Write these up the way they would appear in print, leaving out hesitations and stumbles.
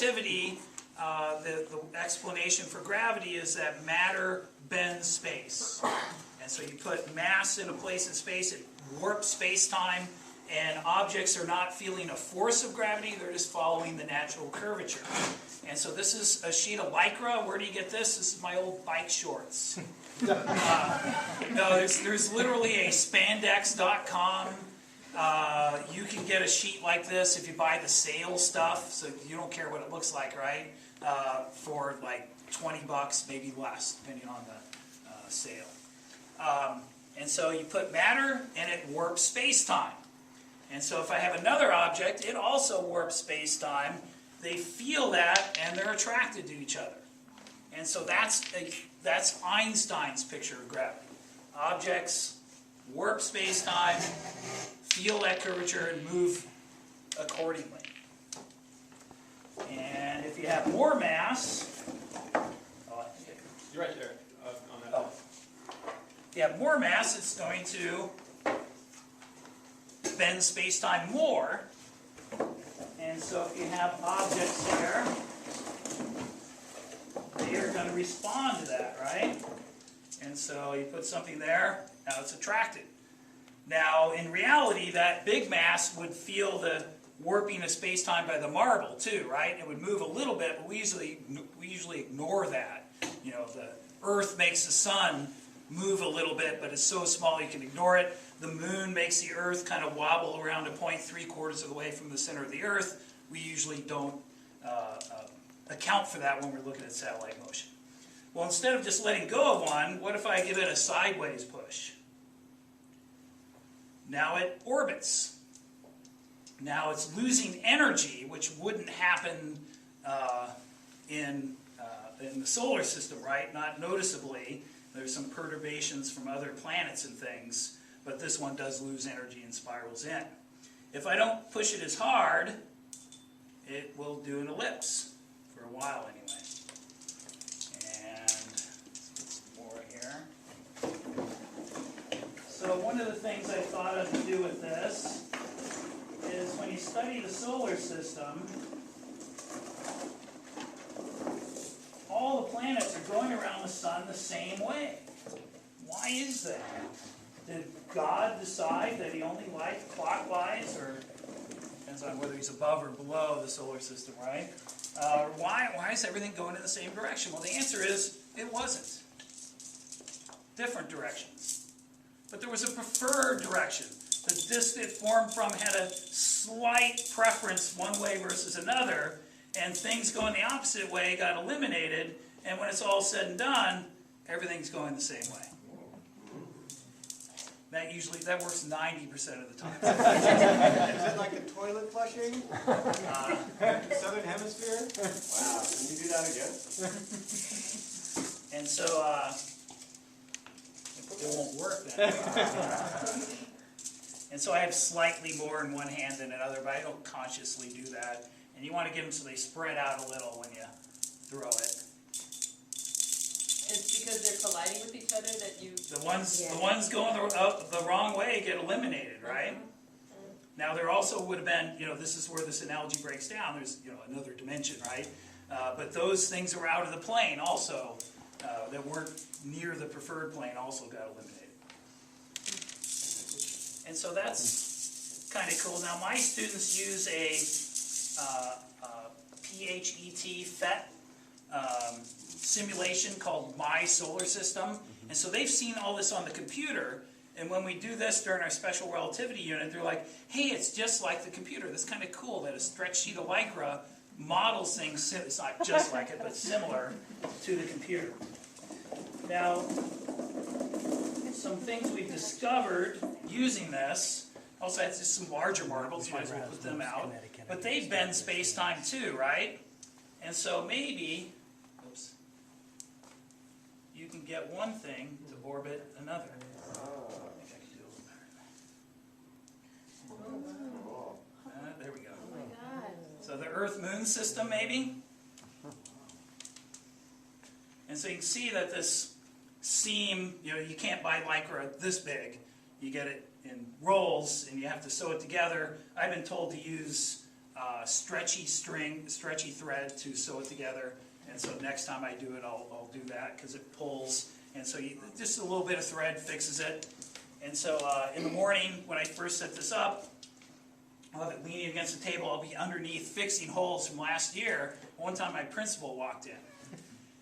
relativity, the explanation for gravity is that matter bends space. And so you put mass in a place in space, it warps space-time, and objects are not feeling a force of gravity, they're just following the natural curvature. And so this is a sheet of Lycra. Where do you get this? This is my old bike shorts. No, there's literally a spandex.com. You can get a sheet like this if you buy the sale stuff, so you don't care what it looks like, right? For like $20, maybe less, depending on the sale. And so you put matter, and it warps space-time. And so if I have another object, it also warps space-time. They feel that, and they're attracted to each other. And so that's Einstein's picture of gravity. Objects warp space-time, feel that curvature, and move accordingly. And if you have more mass, you're right there on that. If you have more mass, it's going to bend space-time more. And so if you have objects here, they are going to respond to that, right? And so you put something there, now it's attracted. Now, in reality, that big mass would feel the warping of space-time by the marble too, right? It would move a little bit, but we usually ignore that. You know, the Earth makes the sun move a little bit, but it's so small you can ignore it. The moon makes the Earth kind of wobble around a point 3/4 of the way from the center of the Earth. We usually don't account for that when we're looking at satellite motion. Well, instead of just letting go of one, what if I give it a sideways push? Now it orbits. Now it's losing energy, which wouldn't happen in the solar system, right? Not noticeably. There's some perturbations from other planets and things, but this one does lose energy and spirals in. If I don't push it as hard, it will do an ellipse for a while anyway. And let's get some more here. So one of the things I thought of to do with this is when you study the solar system, all the planets are going around the sun the same way. Why is that? Did God decide that he only liked clockwise, or depends on whether he's above or below the solar system, right? Why is everything going in the same direction? Well, the answer is it wasn't. Different directions. But there was a preferred direction. The disk it formed from had a slight preference one way versus another, and things going the opposite way got eliminated, and when it's all said and done, everything's going the same way. That works 90% of the time. Is it like the toilet flushing? Southern Hemisphere? Wow, can you do that again? And so, it won't work then. And so I have slightly more in one hand than another, but I don't consciously do that. And you want to get them so they spread out a little when you throw it. It's because they're colliding with each other that you... The ones going the wrong way get eliminated, right? Now there also would have been, this is where this analogy breaks down. There's, another dimension, right? But those things that were out of the plane also, that weren't near the preferred plane, also got eliminated. And so that's kind of cool. Now my students use a PHET simulation called My Solar System. And so they've seen all this on the computer. And when we do this during our special relativity unit, they're like, hey, it's just like the computer. That's kind of cool that a stretch sheet of Lycra models things, it's not just like it, but similar to the computer. Now, some things we've discovered using this, also had just some larger marbles, might as well put them out, but they bend space-time too, right? And so maybe, you can get one thing to orbit another. Maybe I can do a little better. There we go. Oh my God. So the Earth-Moon system, maybe? And so you can see that this seam, you can't buy Lycra this big. You get it in rolls, and you have to sew it together. I've been told to use stretchy thread to sew it together. And so next time I do it, I'll do that because it pulls. And so just a little bit of thread fixes it. And so in the morning, when I first set this up, I'll have it leaning against the table. I'll be underneath fixing holes from last year. One time my principal walked in.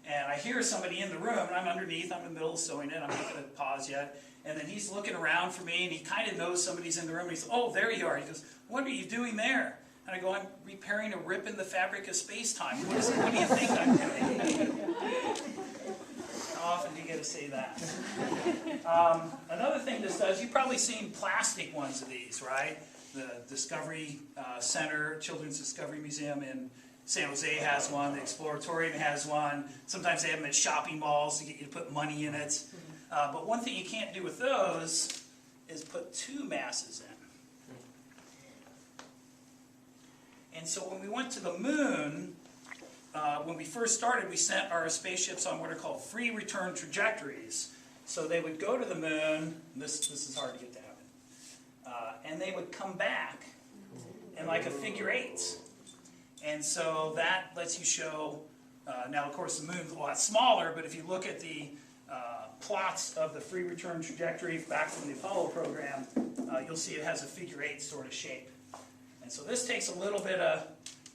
And I hear somebody in the room, and I'm underneath. I'm in the middle of sewing it. I'm not going to pause yet. And then he's looking around for me, and he kind of knows somebody's in the room. And he says, "Oh, there you are." He goes, "What are you doing there?" And I go, "I'm repairing a rip in the fabric of space-time. What do you think I'm doing?" How often do you get to say that? Another thing this does, you've probably seen plastic ones of these, right? The Discovery Center, Children's Discovery Museum in San Jose has one. The Exploratorium has one. Sometimes they have them at shopping malls to get you to put money in it. But one thing you can't do with those is put two masses in. And so when we went to the moon, when we first started, we sent our spaceships on what are called free return trajectories. So they would go to the moon, and this is hard to get to happen, and they would come back in like a figure eight. And so that lets you show, now of course the moon's a lot smaller, but if you look at the plots of the free return trajectory back from the Apollo program, you'll see it has a figure eight sort of shape. And so this takes a little bit of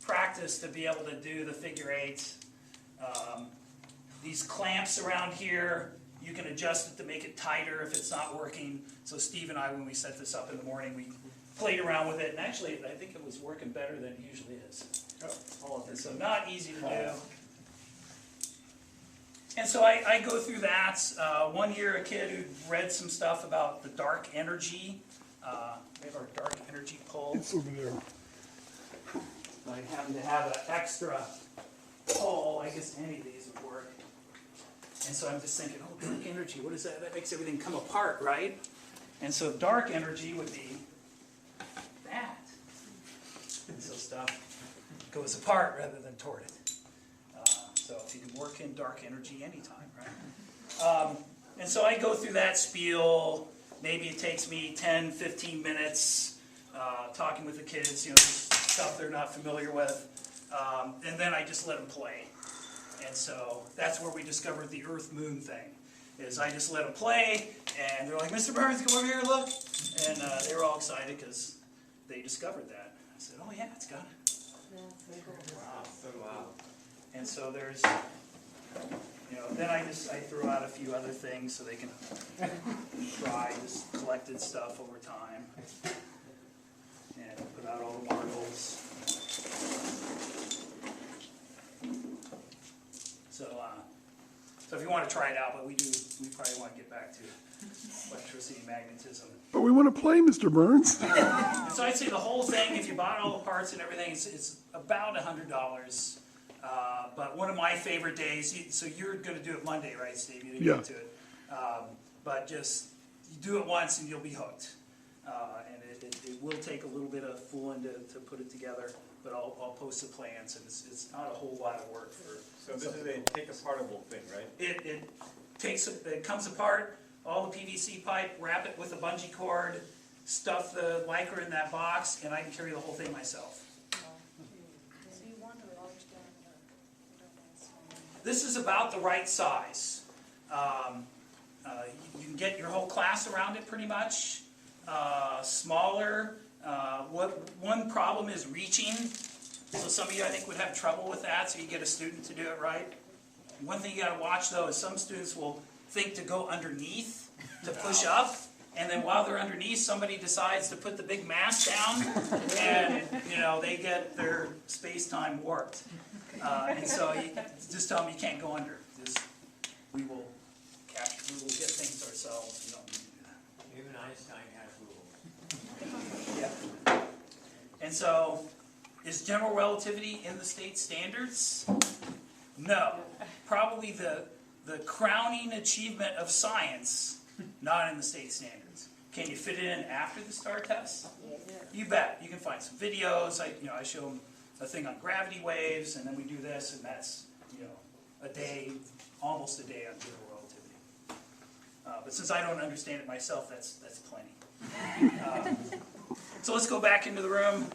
practice to be able to do the figure eight. These clamps around here, you can adjust it to make it tighter if it's not working. So Steve and I, when we set this up in the morning, we played around with it, and actually I think it was working better than it usually is. And so not easy to do. And so I go through that. One year a kid who read some stuff about the dark energy. We have our dark energy pole. It's over there. I happen to have an extra pole. I guess any of these would work. And so I'm just thinking, oh, dark energy, what is that? That makes everything come apart, right? And so dark energy would be that. And so stuff goes apart rather than toward it. So if you can work in dark energy anytime, right? And so I go through that spiel. Maybe it takes me 10, 15 minutes talking with the kids, just stuff they're not familiar with. And then I just let them play. And so that's where we discovered the Earth-Moon thing. Is I just let them play, and they're like, "Mr. Burns, come over here and look." And they were all excited because they discovered that. I said, "Oh yeah, it's got it." Wow. And so there's, then I throw out a few other things so they can try this collected stuff over time. And put out all the marbles. So if you want to try it out, but we probably want to get back to electricity and magnetism. But we want to play, Mr. Burns. And so I'd say the whole thing, if you bought all the parts and everything, it's about $100. But one of my favorite days, so you're going to do it Monday, right, Steve? You didn't get to it. But just, you do it once and you'll be hooked. And it will take a little bit of fooling to put it together, but I'll post the plans, and it's not a whole lot of work for. So this is a take-apartable thing, right? It comes apart, all the PVC pipe, wrap it with a bungee cord, stuff the Lycra in that box, and I can carry the whole thing myself. So you want a large diameter. This is about the right size. You can get your whole class around it pretty much. Smaller. One problem is reaching. So some of you, I think, would have trouble with that, so you get a student to do it right. One thing you got to watch, though, is some students will think to go underneath to push up, and then while they're underneath, somebody decides to put the big mass down, and they get their space-time warped. And so you just tell them you can't go under. We will get things ourselves. We don't need to do that. Even Einstein has rules. Yeah. And so, is general relativity in the state standards? No. Probably the crowning achievement of science, not in the state standards. Can you fit it in after the STAR test? You bet. You can find some videos. I show them a thing on gravity waves, and then we do this, and that's a day, almost a day on general relativity. But since I don't understand it myself, that's plenty. So let's go back into the room.